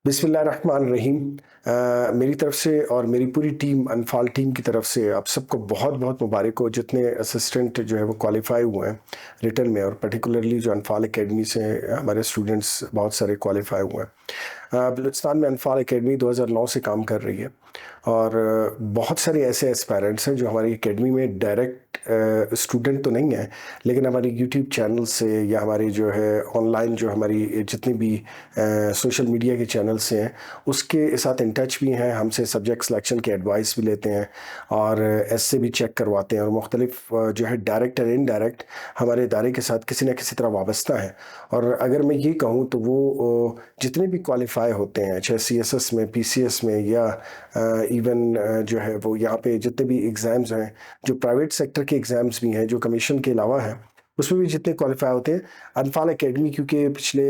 बिस्मिल्लाहिर्रहमानिर्रहीम। मेरी तरफ से और मेरी पूरी टीम अनफाल टीम की तरफ से आप सबको बहुत बहुत मुबारक हो जितने असिस्टेंट जो है वो क्वालिफाई हुए हैं रिटर्न में, और पर्टिकुलरली जो अनफाल एकेडमी से हमारे स्टूडेंट्स बहुत सारे क्वालिफाई हुए हैं। बलूचिस्तान में अनफाल एकेडमी 2009 से काम कर रही है और बहुत सारे ऐसे एस्पायरेंट्स हैं जो हमारी एकेडमी में डायरेक्ट स्टूडेंट तो नहीं है, लेकिन हमारी यूट्यूब चैनल से या हमारी जो है ऑनलाइन जो हमारी जितनी भी सोशल मीडिया के चैनल्स हैं उसके साथ इन टच भी हैं, हमसे सब्जेक्ट सिलेक्शन के एडवाइस भी लेते हैं और ऐसे भी चेक करवाते हैं, और मुख्तलिफ जो है डायरेक्ट और इनडायरेक्ट हमारे इदारे के साथ किसी न किसी तरह वाबस्ता है। और अगर मैं ये कहूँ तो वो जितने भी क्वालिफाई होते हैं चाहे CSS में, PCS में या इवन जो है वो यहाँ पे जितने भी एग्ज़ाम्स हैं, जो प्राइवेट सेक्टर के एग्ज़ाम्स भी हैं जो कमीशन के अलावा हैं, उसमें भी जितने क्वालिफाई होते हैं, अनफाल एकेडमी क्योंकि पिछले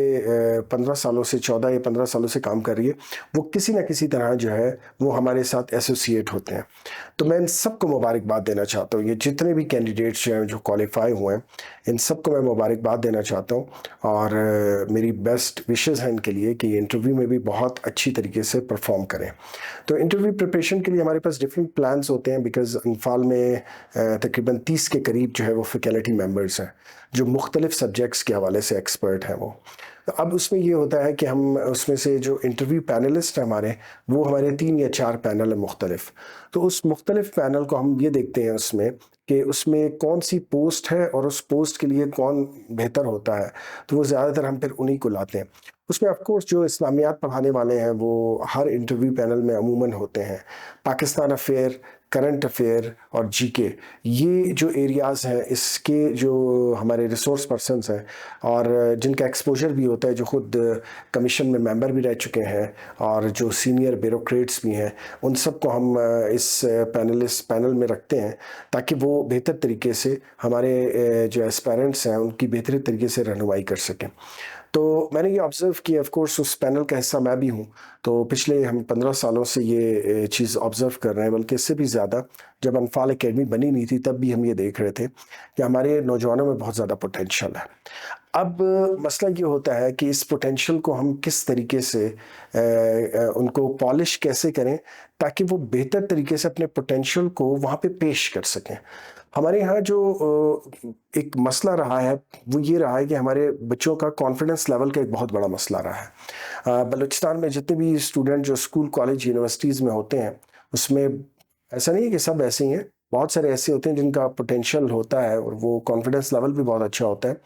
15 सालों से 14 या 15 सालों से काम कर रही है, वो किसी न किसी तरह जो है वो हमारे साथ एसोसिएट होते हैं। तो मैं इन सबको मुबारकबाद देना चाहता हूँ। ये जितने भी कैंडिडेट्स हैं जो क्वालिफाई हुए हैं, इन सबको मैं मुबारकबाद देना चाहता हूँ और मेरी बेस्ट विशेज़ हैं इनके लिए कि ये इंटरव्यू में भी बहुत अच्छी तरीके से परफॉर्म करें। तो इंटरव्यू प्रिपरेशन के लिए हमारे पास डिफरेंट प्लान्स होते हैं, बिकॉज़ अनफाल में तकरीबन 30 के करीब जो है वो फैकल्टी मेंबर्स हैं जो मुख्तलिफ सब्जेक्ट्स के हवाले से एक्सपर्ट हैं वो। तो अब उसमें ये होता है कि हम उसमें से जो इंटरव्यू पैनलिस्ट हैं हमारे, वो हमारे 3 या 4 पैनल हैं मुख्तलिफ। तो उस मुख्तलिफ पैनल को हम ये देखते हैं उसमें कि उसमें कौन सी पोस्ट है और उस पोस्ट के लिए कौन बेहतर होता है, तो वो ज़्यादातर हम फिर उन्हीं को लाते हैं। उसमें ऑफ कोर्स जो इस्लामियात पढ़ाने वाले हैं वो हर इंटरव्यू पैनल में अमूमन होते हैं। पाकिस्तान अफेयर, करंट अफेयर और GK, ये जो एरियाज़ हैं इसके जो हमारे रिसोर्स पर्सन्स हैं और जिनका एक्सपोजर भी होता है, जो खुद कमीशन में मेंबर भी रह चुके हैं और जो सीनियर ब्यूरोक्रेट्स भी हैं, उन सब को हम इस पैनल में रखते हैं ताकि वो बेहतर तरीके से हमारे जो एस्पायरेंट्स हैं उनकी बेहतर तरीके से रहनुमाई कर सकें। तो मैंने ये ऑब्ज़र्व किया, ऑफ कोर्स उस पैनल का हिस्सा मैं भी हूँ, तो पिछले हम 15 सालों से ये चीज़ ऑब्ज़र्व कर रहे हैं, बल्कि इससे भी ज़्यादा जब अनफाल एकेडमी बनी नहीं थी तब भी हम ये देख रहे थे कि हमारे नौजवानों में बहुत ज़्यादा पोटेंशियल है। अब मसला ये होता है कि इस पोटेंशियल को हम किस तरीके से उनको पॉलिश कैसे करें ताकि वो बेहतर तरीके से अपने पोटेंशियल को वहाँ पे पेश कर सकें। हमारे यहाँ जो एक मसला रहा है वो ये रहा है कि हमारे बच्चों का कॉन्फिडेंस लेवल का एक बहुत बड़ा मसला रहा है। बलूचिस्तान में जितने भी स्टूडेंट जो स्कूल, कॉलेज, यूनिवर्सिटीज़ में होते हैं, उसमें ऐसा नहीं है कि सब ऐसे ही हैं, बहुत सारे ऐसे होते हैं जिनका पोटेंशियल होता है और वो कॉन्फिडेंस लेवल भी बहुत अच्छा होता है।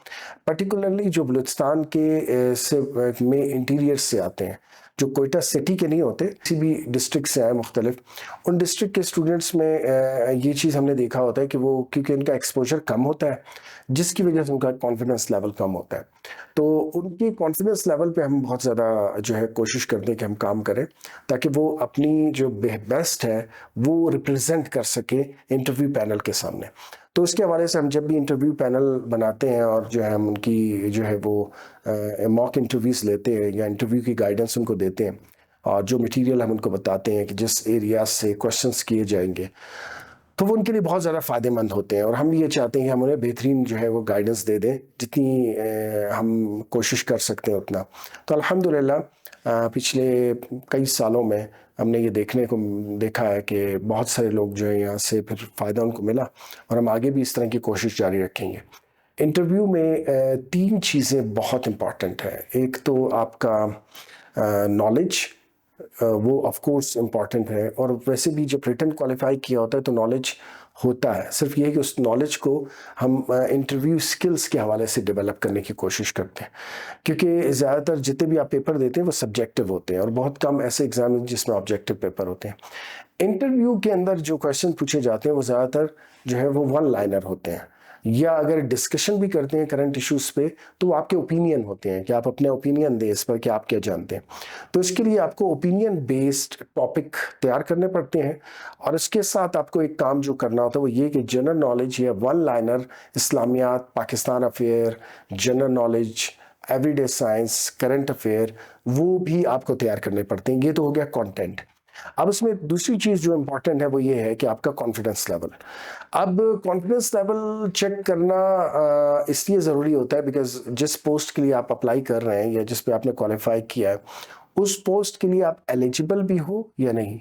पर्टिकुलरली जो बलूचिस्तान के में इंटीरियर से आते हैं, जो कोयटा सिटी के नहीं होते, किसी भी डिस्ट्रिक्ट से आए मुख्तलिफ, उन डिस्ट्रिक्ट के स्टूडेंट्स में ये चीज़ हमने देखा होता है कि वो क्योंकि उनका एक्सपोजर कम होता है, जिसकी वजह से उनका कॉन्फिडेंस लेवल कम होता है। तो उनकी कॉन्फिडेंस लेवल पे हम बहुत ज़्यादा जो है कोशिश करते हैं कि हम काम करें ताकि वो अपनी जो बेस्ट है वो रिप्रेजेंट कर सके इंटरव्यू पैनल के सामने। तो उसके हवाले से हम जब भी इंटरव्यू पैनल बनाते हैं और जो है हम उनकी जो है वो मॉक इंटरव्यूज़ लेते हैं या इंटरव्यू की गाइडेंस उनको देते हैं और जो मटेरियल हम उनको बताते हैं कि जिस एरिया से क्वेश्चंस किए जाएंगे, तो वो उनके लिए बहुत ज़्यादा फ़ायदेमंद होते हैं। और हम ये चाहते हैं कि हम उन्हें बेहतरीन जो है वो गाइडेंस दे दें, जितनी हम कोशिश कर सकते हैं उतना। तो अल्हम्दुलिल्लाह पिछले कई सालों में हमने ये देखा है कि बहुत सारे लोग जो है यहाँ से फिर फ़ायदा उनको मिला और हम आगे भी इस तरह की कोशिश जारी रखेंगे। इंटरव्यू में 3 चीज़ें बहुत इम्पॉर्टेंट हैं। एक तो आपका नॉलेज, वो ऑफ कोर्स इम्पॉर्टेंट है, और वैसे भी जब रिटन क्वालिफाई किया होता है तो नॉलेज होता है, सिर्फ ये है कि उस नॉलेज को हम इंटरव्यू स्किल्स के हवाले से डेवलप करने की कोशिश करते हैं, क्योंकि ज़्यादातर जितने भी आप पेपर देते हैं वो सब्जेक्टिव होते हैं और बहुत कम ऐसे एग्जाम हैं जिसमें ऑब्जेक्टिव पेपर होते हैं। इंटरव्यू के अंदर जो क्वेश्चन पूछे जाते हैं वो ज़्यादातर जो है वो वन लाइनर होते हैं, या अगर डिस्कशन भी करते हैं करंट इश्यूज़ पे तो वो आपके ओपिनियन होते हैं कि आप अपने ओपिनियन दें इस पर कि आप क्या जानते हैं। तो इसके लिए आपको ओपिनियन बेस्ड टॉपिक तैयार करने पड़ते हैं, और इसके साथ आपको एक काम जो करना होता है वो ये कि जनरल नॉलेज या वन लाइनर, इस्लामियात, Pakistan affair, general knowledge, everyday science, current affair, वो भी आपको तैयार करने पड़ते हैं। ये तो हो गया कंटेंट। अब इसमें दूसरी चीज़ जो इम्पोर्टेंट है वो ये है कि आपका कॉन्फिडेंस लेवल। अब कॉन्फिडेंस लेवल चेक करना इसलिए ज़रूरी होता है बिकॉज़ जिस पोस्ट के लिए आप अप्लाई कर रहे हैं या जिस पे आपने क्वालिफाई किया है उस पोस्ट के लिए आप एलिजिबल भी हो या नहीं,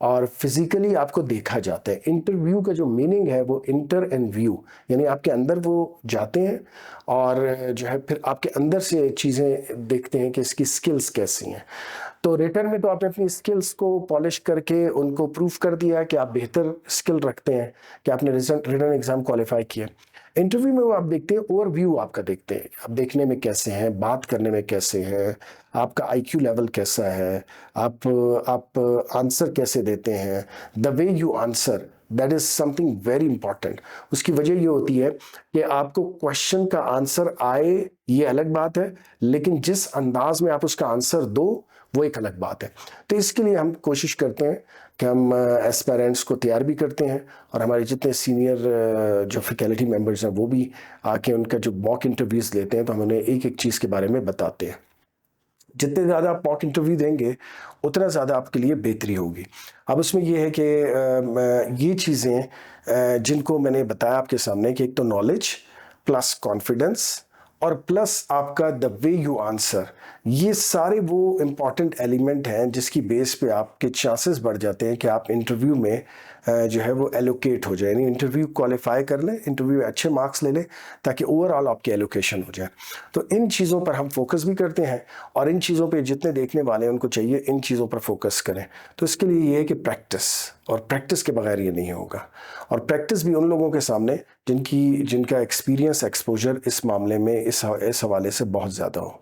और फिजिकली आपको देखा जाता है। इंटरव्यू का जो मीनिंग है वो इंटर एंड व्यू, यानी आपके अंदर वो जाते हैं और जो है फिर आपके अंदर से चीज़ें देखते हैं कि इसकी स्किल्स कैसी हैं। तो रिटर्न में तो आपने अपनी स्किल्स को पॉलिश करके उनको प्रूफ कर दिया कि आप बेहतर स्किल रखते हैं, कि आपने रिटर्न एग्ज़ाम क्वालिफाई किया। इंटरव्यू में वो आप देखते हैं, ओवरव्यू आपका देखते हैं, आप देखने में कैसे हैं, बात करने में कैसे हैं, आपका आईक्यू लेवल कैसा है, आप आंसर कैसे देते हैं, the way you answer, that is something very important. उसकी वजह ये होती है कि आपको क्वेश्चन का आंसर आए ये अलग बात है, लेकिन जिस अंदाज में आप उसका आंसर दो वो एक अलग बात है। तो इसके लिए हम कोशिश करते हैं कि हम एस्पायरेंट्स को तैयार भी करते हैं, और हमारे जितने सीनियर जो फैकल्टी मेंबर्स हैं वो भी आके उनका जो मॉक इंटरव्यूज़ लेते हैं तो हम उन्हें एक एक चीज़ के बारे में बताते हैं। जितने ज़्यादा आप मॉक इंटरव्यू देंगे उतना ज़्यादा आपके लिए बेहतरी होगी। अब उसमें ये है कि ये चीज़ें जिनको मैंने बताया आपके सामने कि एक तो नॉलेज प्लस कॉन्फिडेंस और प्लस आपका द वे यू आंसर, ये सारे वो इम्पॉर्टेंट एलिमेंट हैं जिसकी बेस पे आपके चांसेस बढ़ जाते हैं कि आप इंटरव्यू में जो है वो एलोकेट हो जाए, यानी इंटरव्यू क्वालिफाई कर लें, इंटरव्यू में अच्छे मार्क्स ले लें ताकि ओवरऑल आपकी एलोकेशन हो जाए। तो इन चीज़ों पर हम फोकस भी करते हैं, और इन चीज़ों पे जितने देखने वाले हैं उनको चाहिए इन चीज़ों पर फोकस करें। तो इसके लिए ये है कि प्रैक्टिस, और प्रैक्टिस के बगैर ये नहीं होगा, और प्रैक्टिस भी उन लोगों के सामने जिनका एक्सपीरियंस एक्सपोजर इस मामले में इस हवाले से बहुत ज़्यादा हो।